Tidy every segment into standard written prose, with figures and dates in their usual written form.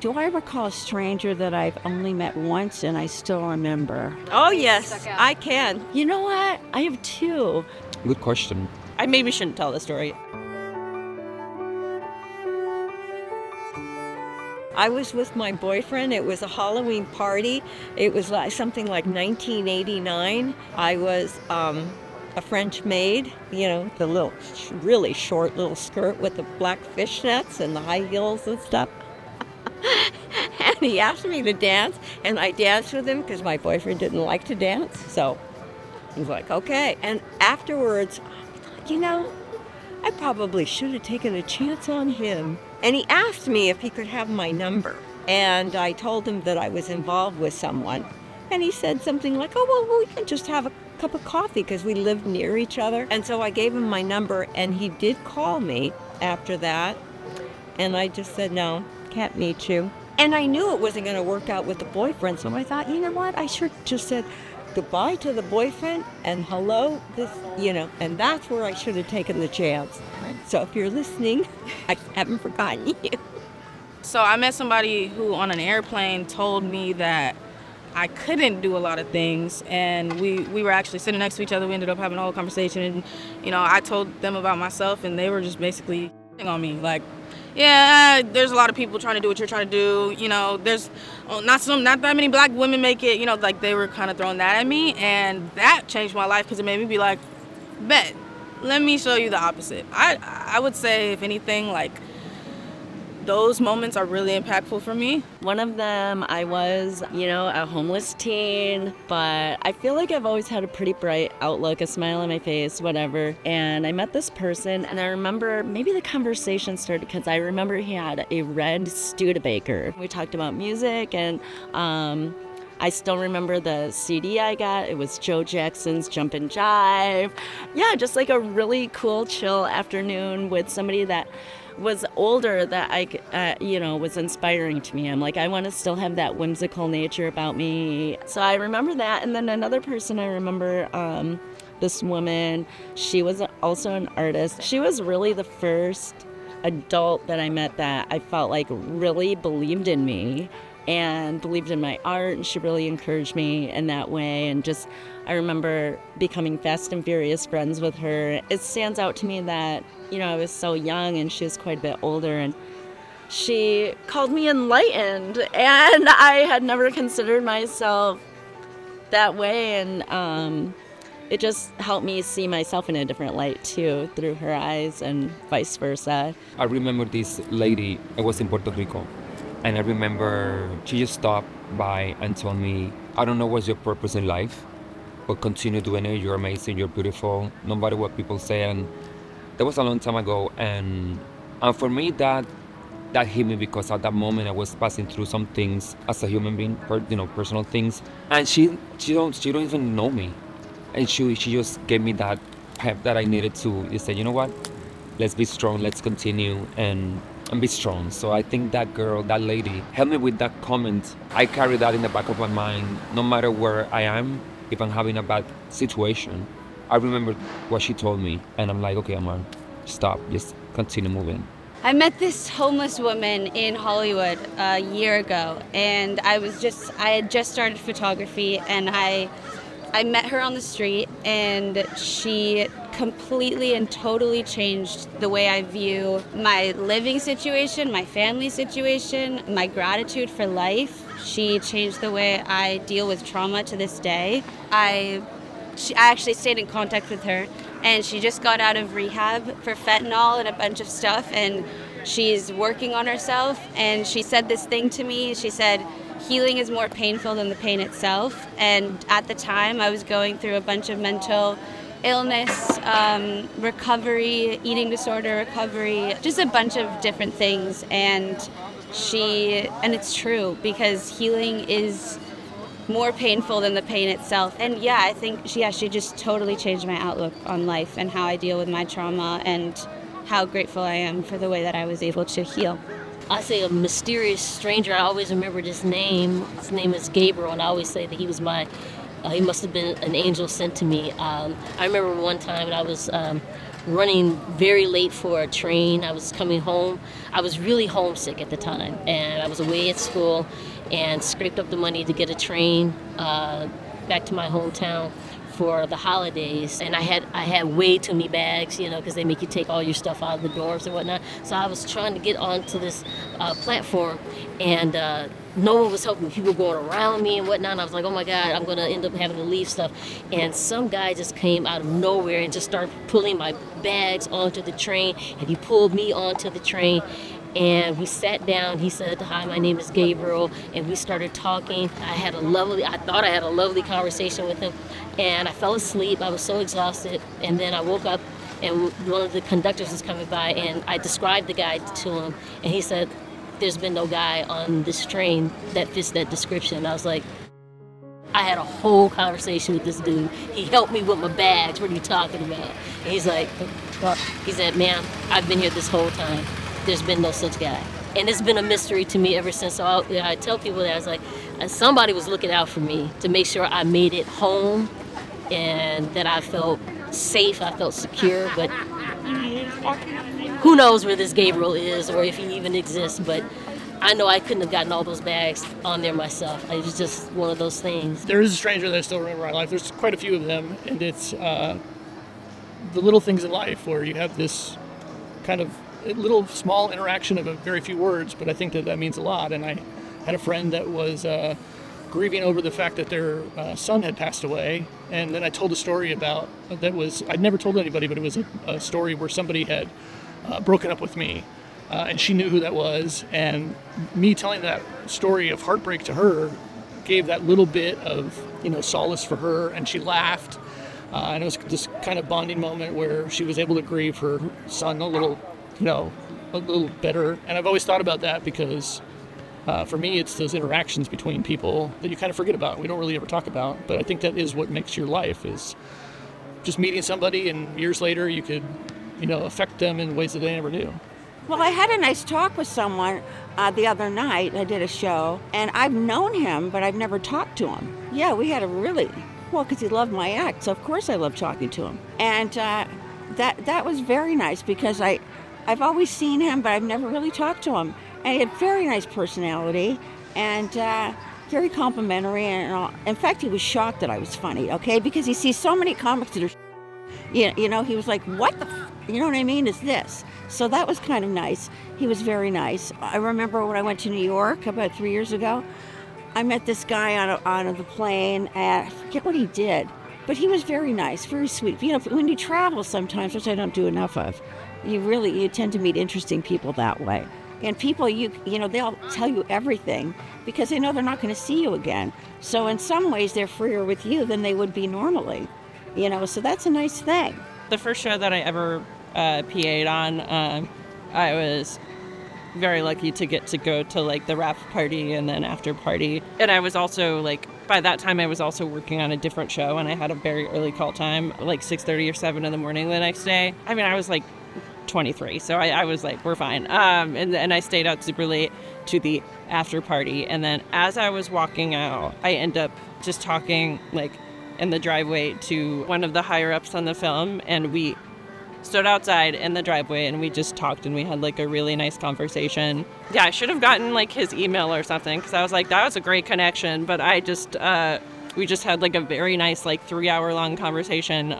Do I recall a stranger that I've only met once and I still remember? Oh, yes, I can. You know what? I have two. Good question. I maybe shouldn't tell the story. I was with my boyfriend. It was a Halloween party. It was something like 1989. I was a French maid, the little, really short little skirt with the black fishnets and the high heels and stuff. And he asked me to dance, and I danced with him because my boyfriend didn't like to dance. So he was like, okay. And afterwards, I probably should have taken a chance on him. And he asked me if he could have my number. And I told him that I was involved with someone. And he said something like, oh, well, we can just have a cup of coffee because we lived near each other. And so I gave him my number, and he did call me after that. And I just said, no, can't meet you. And I knew it wasn't going to work out with the boyfriend. So I thought, you know what? I should just said goodbye to the boyfriend and hello, and that's where I should have taken the chance. So if you're listening, I haven't forgotten you. So I met somebody who on an airplane told me that I couldn't do a lot of things, and we were actually sitting next to each other. We ended up having a whole conversation, and I told them about myself, and they were just basically on me like, yeah, there's a lot of people trying to do what you're trying to do. There's not that many black women make it. Like they were kind of throwing that at me, and that changed my life because it made me be like, bet, let me show you the opposite. I would say, if anything, like those moments are really impactful for me. One of them, I was, a homeless teen, but I feel like I've always had a pretty bright outlook, a smile on my face, whatever. And I met this person, and I remember maybe the conversation started because I remember he had a red Studebaker. We talked about music, and I still remember the CD I got. It was Joe Jackson's Jump and Jive. Yeah, just like a really cool, chill afternoon with somebody that was older that was inspiring to me. I'm like, I want to still have that whimsical nature about me. So I remember that. And then another person I remember, this woman, she was also an artist. She was really the first adult that I met that I felt like really believed in me and believed in my art, and she really encouraged me in that way. And just, I remember becoming fast and furious friends with her. It stands out to me that, I was so young and she was quite a bit older, and she called me enlightened, and I had never considered myself that way, and it just helped me see myself in a different light too, through her eyes, and vice versa. I remember this lady, I was in Puerto Rico, and I remember she just stopped by and told me, I don't know what's your purpose in life, but continue doing it. You're amazing, you're beautiful, no matter what people say. And that was a long time ago, and for me that hit me because at that moment I was passing through some things as a human being, personal things, and she don't even know me, and she just gave me that pep that I needed to say, you know what, let's be strong, let's continue and be strong. So I think that girl, that lady, helped me with that comment. I carry that in the back of my mind, no matter where I am. If I'm having a bad situation, I remember what she told me, and I'm like, okay, Amar, stop, just continue moving. I met this homeless woman in Hollywood a year ago, and I had just started photography, and I met her on the street, and she completely and totally changed the way I view my living situation, my family situation, my gratitude for life. She changed the way I deal with trauma to this day. I actually stayed in contact with her, and she just got out of rehab for fentanyl and a bunch of stuff, and she's working on herself. And she said this thing to me. She said, healing is more painful than the pain itself. And at the time, I was going through a bunch of mental illness, recovery, eating disorder recovery, just a bunch of different things. And it's true, because healing is more painful than the pain itself. And yeah, I think she just totally changed my outlook on life and how I deal with my trauma, and how grateful I am for the way that I was able to heal. I say a mysterious stranger. I always remember his name. His name is Gabriel, and I always say that he was he must have been an angel sent to me. I remember one time when I was running very late for a train. I was coming home. I was really homesick at the time, and I was away at school and scraped up the money to get a train back to my hometown for the holidays. And I had way too many bags, because they make you take all your stuff out of the doors and whatnot. So I was trying to get onto this platform, and no one was helping me. People going around me and whatnot. And I was like, oh my God, I'm going to end up having to leave stuff. And some guy just came out of nowhere and just started pulling my bags onto the train. And he pulled me onto the train. And we sat down. He said, hi, my name is Gabriel. And we started talking. I thought I had a lovely conversation with him. And I fell asleep. I was so exhausted. And then I woke up, and one of the conductors was coming by, and I described the guy to him. And he said, there's been no guy on this train that fits that description. And I was like, I had a whole conversation with this dude. He helped me with my bags. What are you talking about? And he's like, he said, ma'am, I've been here this whole time. There's been no such guy. And it's been a mystery to me ever since. So I tell people that I was like, somebody was looking out for me to make sure I made it home and that I felt safe, I felt secure. But who knows where this Gabriel is or if he even exists. But I know I couldn't have gotten all those bags on there myself. It was just one of those things. There is a stranger that I still remember in my life. There's quite a few of them. And it's the little things in life where you have this kind of little small interaction of a very few words, but I think that means a lot. And I had a friend that was grieving over the fact that their son had passed away, and then I told a story about I'd never told anybody, but it was a story where somebody had broken up with me, and she knew who that was, and me telling that story of heartbreak to her gave that little bit of solace for her, and she laughed, and it was this kind of bonding moment where she was able to grieve her son a little better. And I've always thought about that because for me, it's those interactions between people that you kind of forget about. We don't really ever talk about, but I think that is what makes your life, is just meeting somebody and years later you could, affect them in ways that they never knew. Well, I had a nice talk with someone the other night. I did a show, and I've known him, but I've never talked to him. Yeah, we had because he loved my act, so of course I love talking to him. And that was very nice because I've always seen him, but I've never really talked to him. And he had very nice personality and very complimentary. And all. In fact, he was shocked that I was funny, okay? Because he sees so many comics that are, he was like, what the, you know what I mean, is this? So that was kind of nice. He was very nice. I remember when I went to New York about 3 years ago, I met this guy on the plane, and I forget what he did. But he was very nice, very sweet. When you travel sometimes, which I don't do enough of, you tend to meet interesting people that way. And people, they'll tell you everything because they know they're not going to see you again. So in some ways, they're freer with you than they would be normally. So that's a nice thing. The first show that I ever PA'd on, I was very lucky to get to go to the wrap party and then after party. And I was also by that time I was also working on a different show, and I had a very early call time, 6:30 or 7 in the morning the next day. I mean, I was 23, so I was we're fine. And I stayed out super late to the after party, and then as I was walking out, I end up just talking in the driveway to one of the higher ups on the film, and we stood outside in the driveway and we just talked, and we had a really nice conversation. Yeah, I should have gotten his email or something, because I was that was a great connection, but I just we just had a very nice 3-hour long conversation,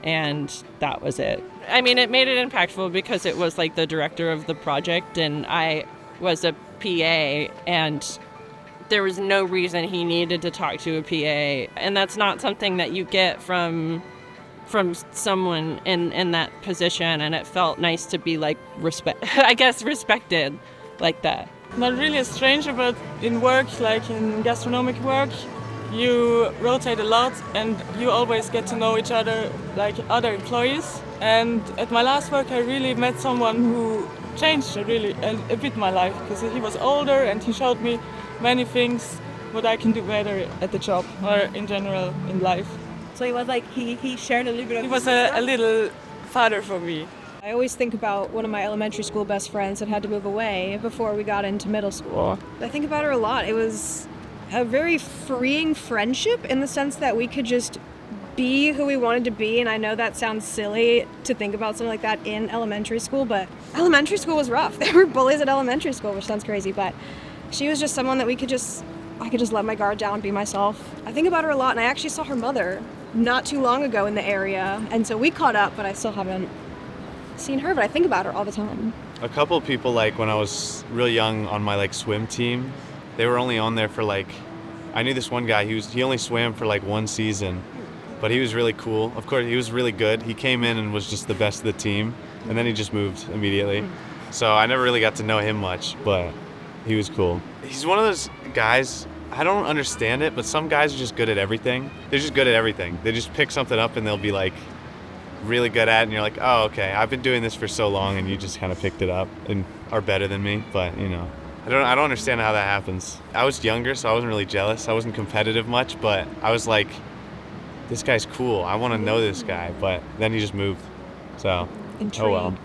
and that was it. I mean, it made it impactful because it was the director of the project and I was a PA, and there was no reason he needed to talk to a PA, and that's not something that you get from someone in that position, and it felt nice to be respected like that. Not really strange, but in work, in gastronomic work, you rotate a lot and you always get to know each other, other employees. And at my last work, I really met someone who changed a bit my life, because he was older and he showed me many things what I can do better at the job or in general in life. So he was he shared a little bit of. He was a little father for me. I always think about one of my elementary school best friends that had to move away before we got into middle school. I think about her a lot. It was a very freeing friendship in the sense that we could just be who we wanted to be. And I know that sounds silly to think about something like that in elementary school, but elementary school was rough. There were bullies at elementary school, which sounds crazy, but she was just someone that I could just let my guard down, be myself. I think about her a lot, and I actually saw her mother not too long ago in the area, and so we caught up, but I still haven't seen her, but I think about her all the time. A couple of people, like when I was real young on my like swim team, they were only on there for like, I knew this one guy, he only swam for like one season, but he was really cool. Of course, he was really good. He came in and was just the best of the team, and then he just moved immediately. So I never really got to know him much, but he was cool. He's one of those guys, I don't understand it, but some guys are just good at everything. They're just good at everything. They just pick something up and they'll be like really good at it, and you're like, oh, okay, I've been doing this for so long, and you just kind of picked it up and are better than me. But you know, I don't understand how that happens. I was younger, so I wasn't really jealous. I wasn't competitive much, but I was like, this guy's cool. I want to know this guy. But then he just moved. So, Intrigued. oh well.